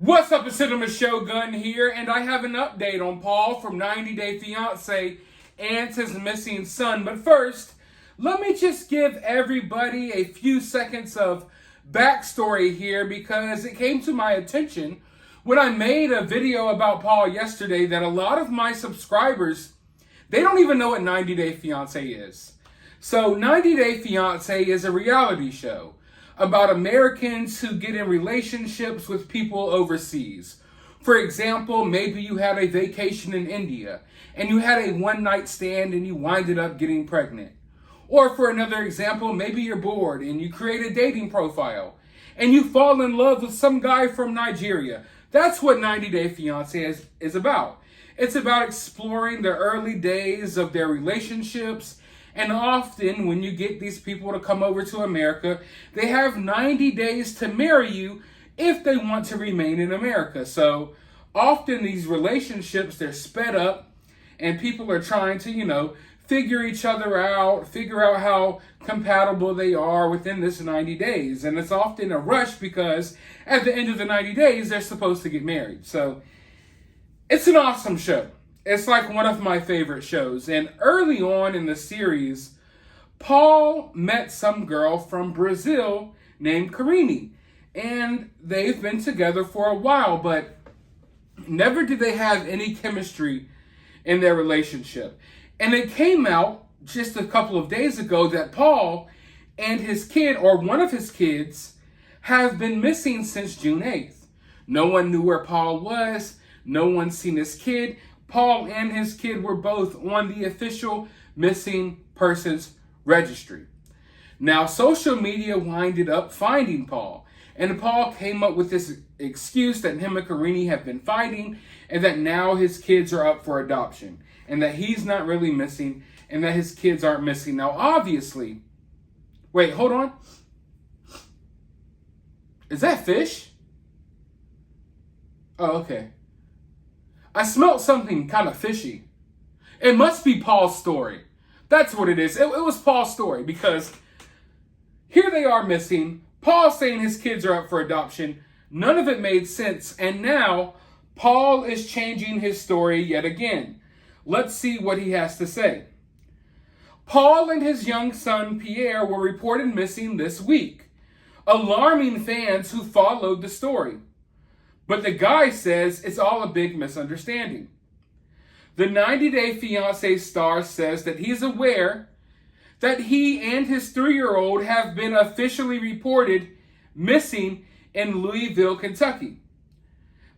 What's up, it's Cinema Shogun here, and I have an update on Paul from 90 Day Fiancé and his missing son. But first, let me just give everybody a few seconds of backstory here because it came to my attention when I made a video about Paul yesterday that a lot of my subscribers, they don't even know what 90 Day Fiancé is. So 90 Day Fiancé is a reality show about Americans who get in relationships with people overseas. For example, maybe you had a vacation in India and you had a one-night stand and you winded up getting pregnant. Or for another example, maybe you're bored and you create a dating profile and you fall in love with some guy from Nigeria. That's what 90 Day Fiancé is about. It's about exploring the early days of their relationships. And often when you get these people to come over to America, they have 90 days to marry you if they want to remain in America. So often these relationships, they're sped up and people are trying to, figure each other out, figure out how compatible they are within this 90 days. And it's often a rush because at the end of the 90 days, they're supposed to get married. So it's an awesome show. It's like one of my favorite shows. And early on in the series, Paul met some girl from Brazil named Karine. And they've been together for a while, but never did they have any chemistry in their relationship. And it came out just a couple of days ago that Paul and his kid, or one of his kids, have been missing since June 8th. No one knew where Paul was. No one's seen his kid. Paul and his kid were both on the official missing persons registry. Now, social media winded up finding Paul, and Paul came up with this excuse that him and Karine have been fighting, and that now his kids are up for adoption, and that he's not really missing, and that his kids aren't missing. Now, obviously, wait, hold on. Is that fish? Oh, okay. I smelled something kind of fishy. It must be Paul's story. That's what it is. It was Paul's story because here they are missing. Paul saying his kids are up for adoption. None of it made sense. And now Paul is changing his story yet again. Let's see what he has to say. Paul and his young son Pierre were reported missing this week, alarming fans who followed the story. But the guy says it's all a big misunderstanding. The 90 Day Fiancé star says that he's aware that he and his 3-year-old have been officially reported missing in Louisville, Kentucky,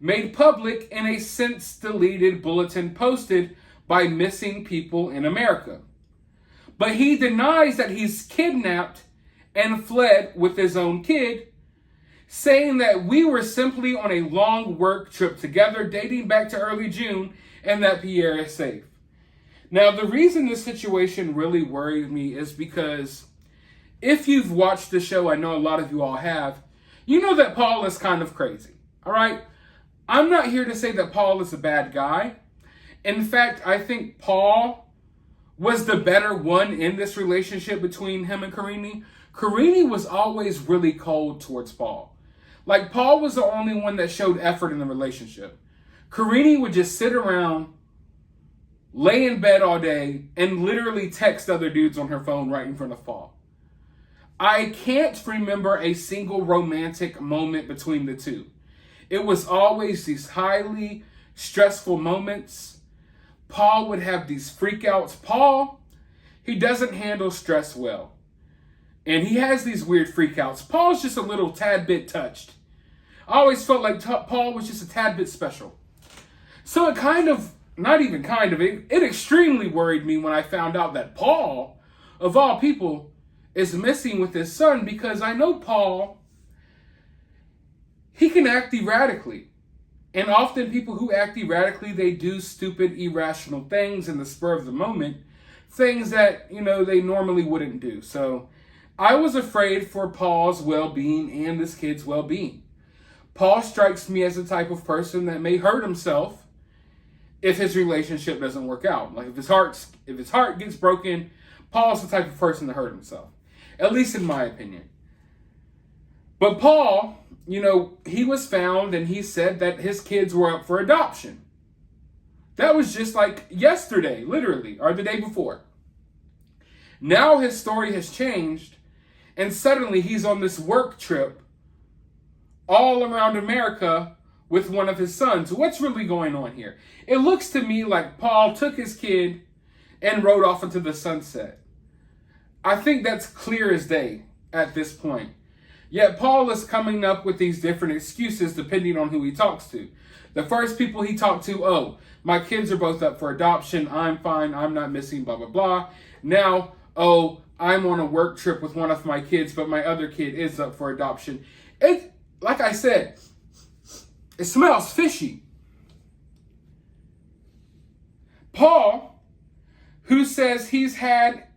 made public in a since-deleted bulletin posted by Missing People in America. But he denies that he's kidnapped and fled with his own kid, saying that we were simply on a long work trip together dating back to early June and that Pierre is safe. Now, the reason this situation really worried me is because if you've watched the show, I know a lot of you all have, you know that Paul is kind of crazy, all right? I'm not here to say that Paul is a bad guy. In fact, I think Paul was the better one in this relationship between him and Karine. Karine was always really cold towards Paul. Like, Paul was the only one that showed effort in the relationship. Karine would just sit around, lay in bed all day, and literally text other dudes on her phone right in front of Paul. I can't remember a single romantic moment between the two. It was always these highly stressful moments. Paul would have these freakouts. Paul, he doesn't handle stress well. And he has these weird freakouts. Paul's just a little tad bit touched. I always felt like Paul was just a tad bit special. So it it extremely worried me when I found out that Paul, of all people, is missing with his son, because I know Paul, he can act erratically. And often people who act erratically, they do stupid, irrational things in the spur of the moment, things that, they normally wouldn't do. So I was afraid for Paul's well-being and this kid's well-being. Paul strikes me as the type of person that may hurt himself if his relationship doesn't work out. Like if his heart gets broken, Paul's the type of person to hurt himself, at least in my opinion. But Paul, he was found and he said that his kids were up for adoption. That was just like yesterday, literally, or the day before. Now his story has changed, and suddenly he's on this work trip all around America with one of his sons. What's really going on here? It looks to me like Paul took his kid and rode off into the sunset. I think that's clear as day at this point. Yet Paul is coming up with these different excuses depending on who he talks to. The first people he talked to, oh, my kids are both up for adoption. I'm fine. I'm not missing, blah, blah, blah. Now, oh, I'm on a work trip with one of my kids, but my other kid is up for adoption. It, like I said, it smells fishy. Paul, who says he's had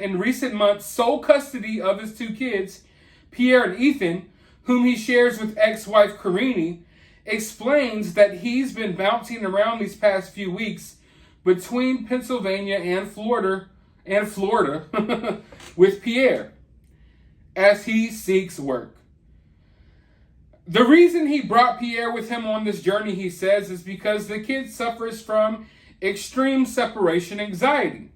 in recent months sole custody of his two kids, Pierre and Ethan, whom he shares with ex-wife Karine, explains that he's been bouncing around these past few weeks between Pennsylvania and Florida with Pierre as he seeks work. The reason he brought Pierre with him on this journey, he says, is because the kid suffers from extreme separation anxiety.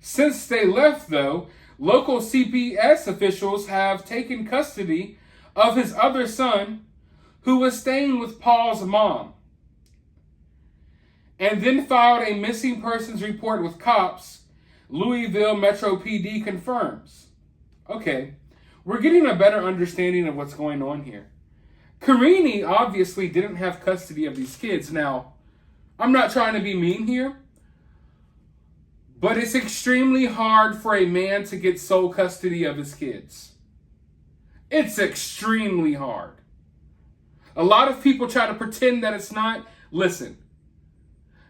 Since they left, though, local CPS officials have taken custody of his other son, who was staying with Paul's mom, and then filed a missing persons report with cops. Louisville Metro PD confirms. Okay, we're getting a better understanding of what's going on here. Karine obviously didn't have custody of these kids. Now, I'm not trying to be mean here, but it's extremely hard for a man to get sole custody of his kids. It's extremely hard. A lot of people try to pretend that it's not. Listen,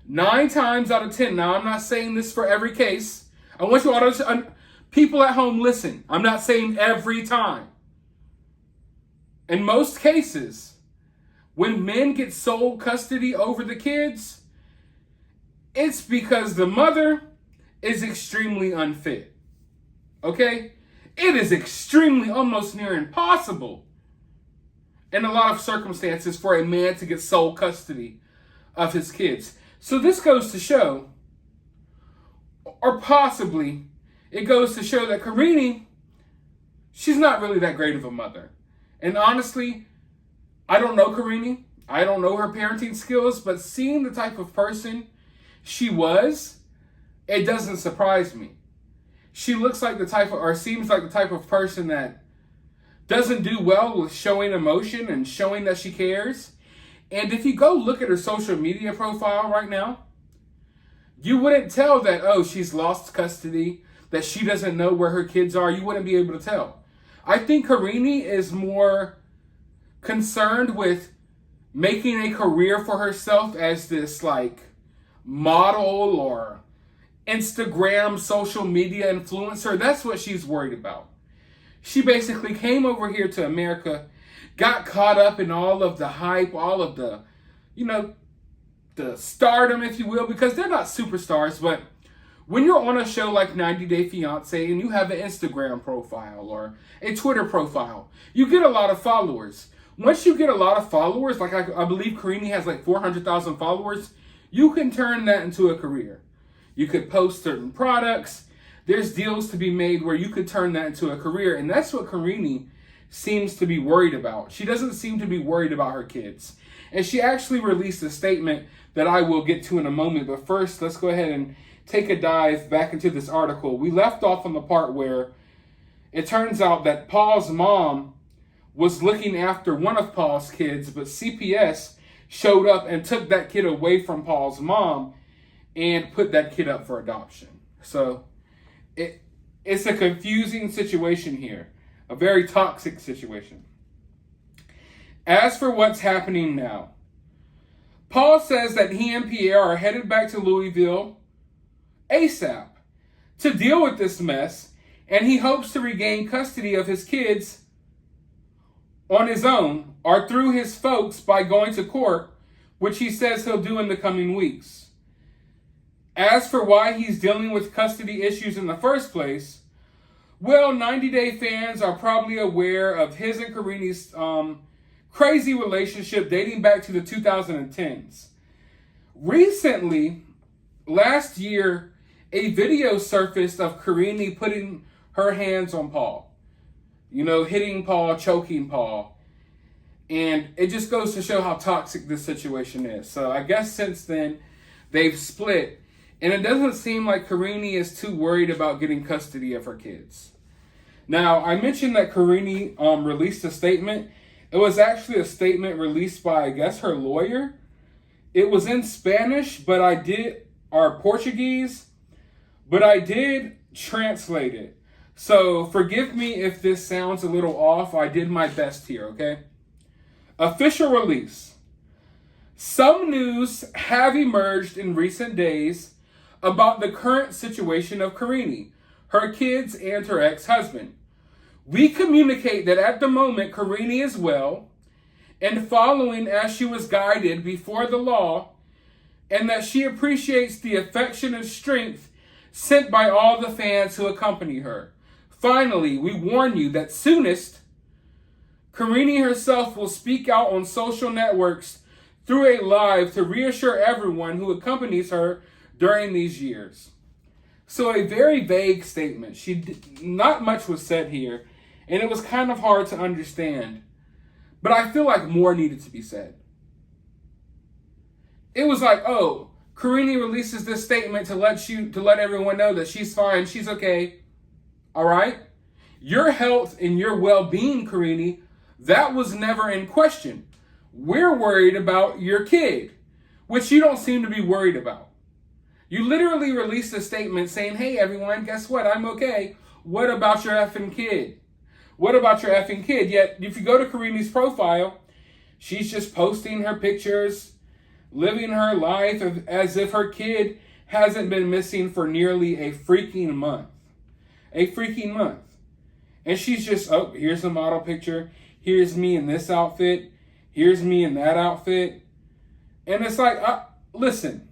9 times out of 10, now I'm not saying this for every case. I want you all to, people at home, listen. I'm not saying every time. In most cases, when men get sole custody over the kids, it's because the mother is extremely unfit. Okay? It is extremely, almost near impossible in a lot of circumstances for a man to get sole custody of his kids. So this goes to show, or possibly it goes to show that Karine, she's not really that great of a mother. And honestly, I don't know Karine. I don't know her parenting skills, but seeing the type of person she was, it doesn't surprise me. She looks like the type of, or seems like the type of person that doesn't do well with showing emotion and showing that she cares. And if you go look at her social media profile right now, you wouldn't tell that, oh, she's lost custody, that she doesn't know where her kids are. You wouldn't be able to tell. I think Karine is more concerned with making a career for herself as this like model or Instagram social media influencer. That's what she's worried about. She basically came over here to America, got caught up in all of the hype, all of the, the stardom, if you will, because they're not superstars, but when you're on a show like 90 Day Fiancé and you have an Instagram profile or a Twitter profile, you get a lot of followers. Once you get a lot of followers, like I believe Karine has like 400,000 followers, you can turn that into a career. You could post certain products. There's deals to be made where you could turn that into a career. And that's what Karine seems to be worried about. She doesn't seem to be worried about her kids. And she actually released a statement that I will get to in a moment. But first, let's go ahead and take a dive back into this article. We left off on the part where it turns out that Paul's mom was looking after one of Paul's kids, but CPS showed up and took that kid away from Paul's mom and put that kid up for adoption. So it's a confusing situation here, a very toxic situation. As for what's happening now, Paul says that he and Pierre are headed back to Louisville ASAP to deal with this mess, and he hopes to regain custody of his kids on his own or through his folks by going to court, which he says he'll do in the coming weeks. As for why he's dealing with custody issues in the first place, Well, 90 Day fans are probably aware of his and Karine's crazy relationship dating back to the 2010s. Recently, last year, a video surfaced of Karine putting her hands on Paul. You know, hitting Paul, choking Paul. And it just goes to show how toxic this situation is. So I guess since then, they've split. And it doesn't seem like Karine is too worried about getting custody of her kids. Now, I mentioned that Karine released a statement. It was actually a statement released by, I guess, her lawyer. It was in Spanish, or Portuguese, but I did translate it. So forgive me if this sounds a little off. I did my best here, okay? Official release. Some news have emerged in recent days about the current situation of Karine, her kids, and her ex-husband. We communicate that at the moment Karine is well and following as she was guided before the law, and that she appreciates the affection and strength sent by all the fans who accompany her. Finally, we warn you that soonest, Karine herself will speak out on social networks through a live to reassure everyone who accompanies her during these years. So a very vague statement. Not much was said here, and it was kind of hard to understand. But I feel like more needed to be said. It was like, oh, Karine releases this statement to let everyone know that she's fine, she's okay. All right? Your health and your well-being, Karine, that was never in question. We're worried about your kid, which you don't seem to be worried about. You literally released a statement saying, hey, everyone, guess what? I'm okay. What about your effing kid? What about your effing kid? Yet, if you go to Karine's profile, she's just posting her pictures, living her life as if her kid hasn't been missing for nearly a freaking month. A freaking month. And she's just, oh, here's a model picture. Here's me in this outfit. Here's me in that outfit. And it's like, listen,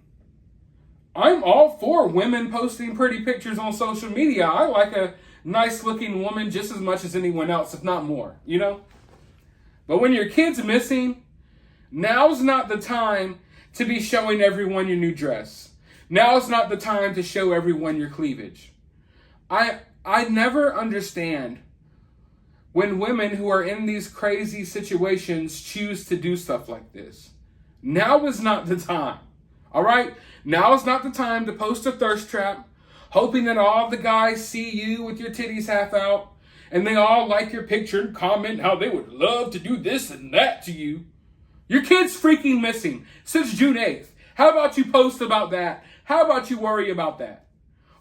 I'm all for women posting pretty pictures on social media. I like a nice looking woman just as much as anyone else, if not more, you know? But when your kid's missing, now's not the time to be showing everyone your new dress. Now's not the time to show everyone your cleavage. I never understand when women who are in these crazy situations choose to do stuff like this. Now is not the time. All right? Now is not the time to post a thirst trap, hoping that all the guys see you with your titties half out, and they all like your picture and comment how they would love to do this and that to you. Your kid's freaking missing since June 8th. How about you post about that? How about you worry about that?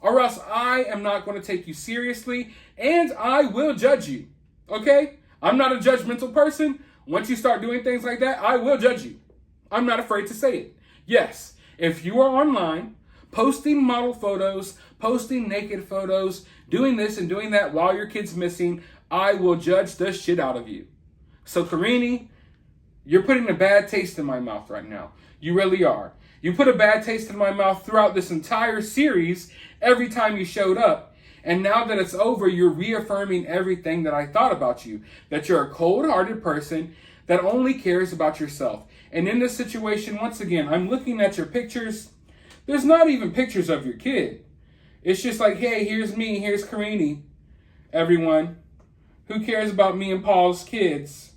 Or else I am not going to take you seriously, and I will judge you. Okay? I'm not a judgmental person. Once you start doing things like that, I will judge you. I'm not afraid to say it. Yes, if you are online, posting model photos, posting naked photos, doing this and doing that while your kid's missing, I will judge the shit out of you. So Karine, you're putting a bad taste in my mouth right now. You really are. You put a bad taste in my mouth throughout this entire series every time you showed up. And now that it's over, you're reaffirming everything that I thought about you. That you're a cold-hearted person that only cares about yourself. And in this situation, once again, I'm looking at your pictures. There's not even pictures of your kid. It's just like, hey, here's me, here's Karine. Everyone, who cares about me and Paul's kids?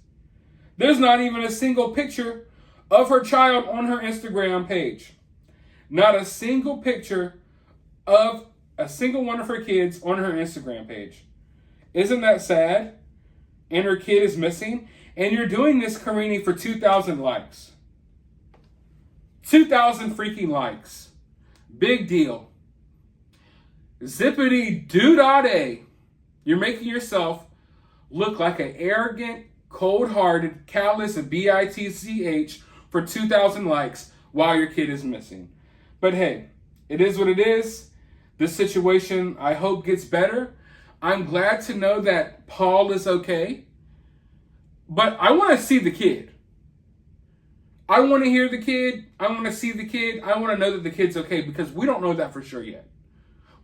There's not even a single picture of her child on her Instagram page. Not a single picture of a single one of her kids on her Instagram page. Isn't that sad? And her kid is missing. And you're doing this, Karine, for 2,000 likes. 2,000 freaking likes. Big deal. Zippity doo-dah-day. You're making yourself look like an arrogant, cold-hearted, callous, bitch for 2,000 likes while your kid is missing. But hey, it is what it is. This situation, I hope, gets better. I'm glad to know that Paul is okay. But I want to see the kid. I want to hear the kid. I want to see the kid. I want to know that the kid's okay, because we don't know that for sure yet.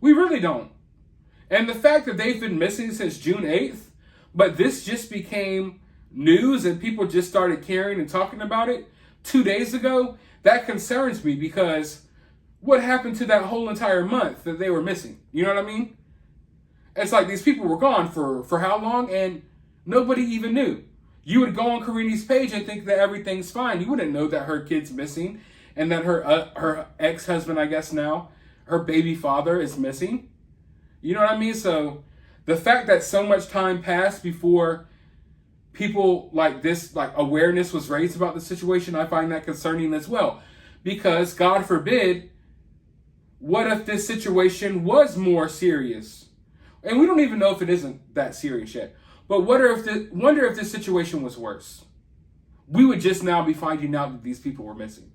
We really don't. And the fact that they've been missing since June 8th, but this just became news and people just started caring and talking about it 2 days ago, that concerns me, because what happened to that whole entire month that they were missing? You know what I mean? It's like these people were gone for how long, and nobody even knew. You would go on Karine's page and think that everything's fine. You wouldn't know that her kid's missing and that her ex-husband, I guess now, her baby father is missing. You know what I mean? So the fact that so much time passed before people like this, like awareness was raised about the situation, I find that concerning as well. Because God forbid, what if this situation was more serious? And we don't even know if it isn't that serious yet. But wonder if this situation was worse. We would just now be finding out that these people were missing.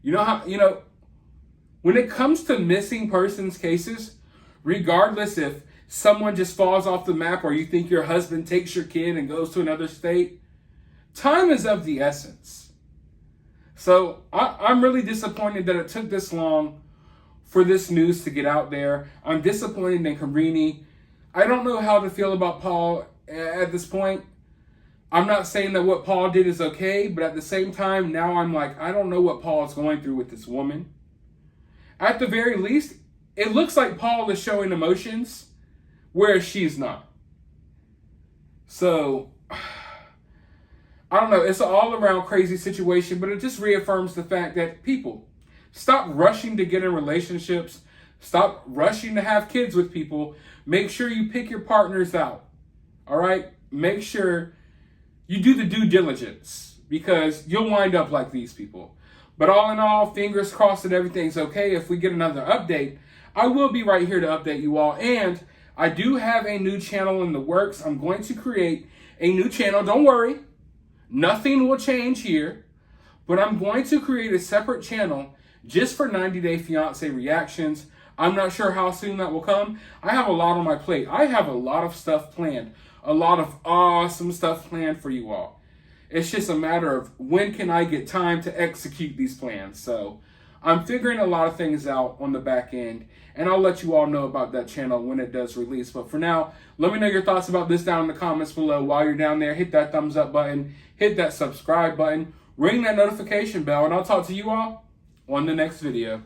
You know how, when it comes to missing persons cases, regardless if someone just falls off the map or you think your husband takes your kid and goes to another state, time is of the essence. So I'm really disappointed that it took this long for this news to get out there. I'm disappointed in Karine. I don't know how to feel about Paul at this point. I'm not saying that what Paul did is okay, but at the same time, now I'm like, I don't know what Paul is going through with this woman. At the very least, it looks like Paul is showing emotions, whereas she's not. So, I don't know. It's an all-around crazy situation, but it just reaffirms the fact that people, stop rushing to get in relationships. Stop rushing to have kids with people. Make sure you pick your partners out. All right? Make sure you do the due diligence, because you'll wind up like these people. But all in all, fingers crossed that everything's okay. If we get another update, I will be right here to update you all. And I do have a new channel in the works. I'm going to create a new channel. Don't worry. Nothing will change here. But I'm going to create a separate channel just for 90-day Fiancé reactions. I'm not sure how soon that will come. I have a lot on my plate. I have a lot of stuff planned. A lot of awesome stuff planned for you all. It's just a matter of when can I get time to execute these plans. So I'm figuring a lot of things out on the back end, and I'll let you all know about that channel when it does release. But for now, let me know your thoughts about this down in the comments below. While you're down there, hit that thumbs up button, hit that subscribe button, ring that notification bell, and I'll talk to you all on the next video.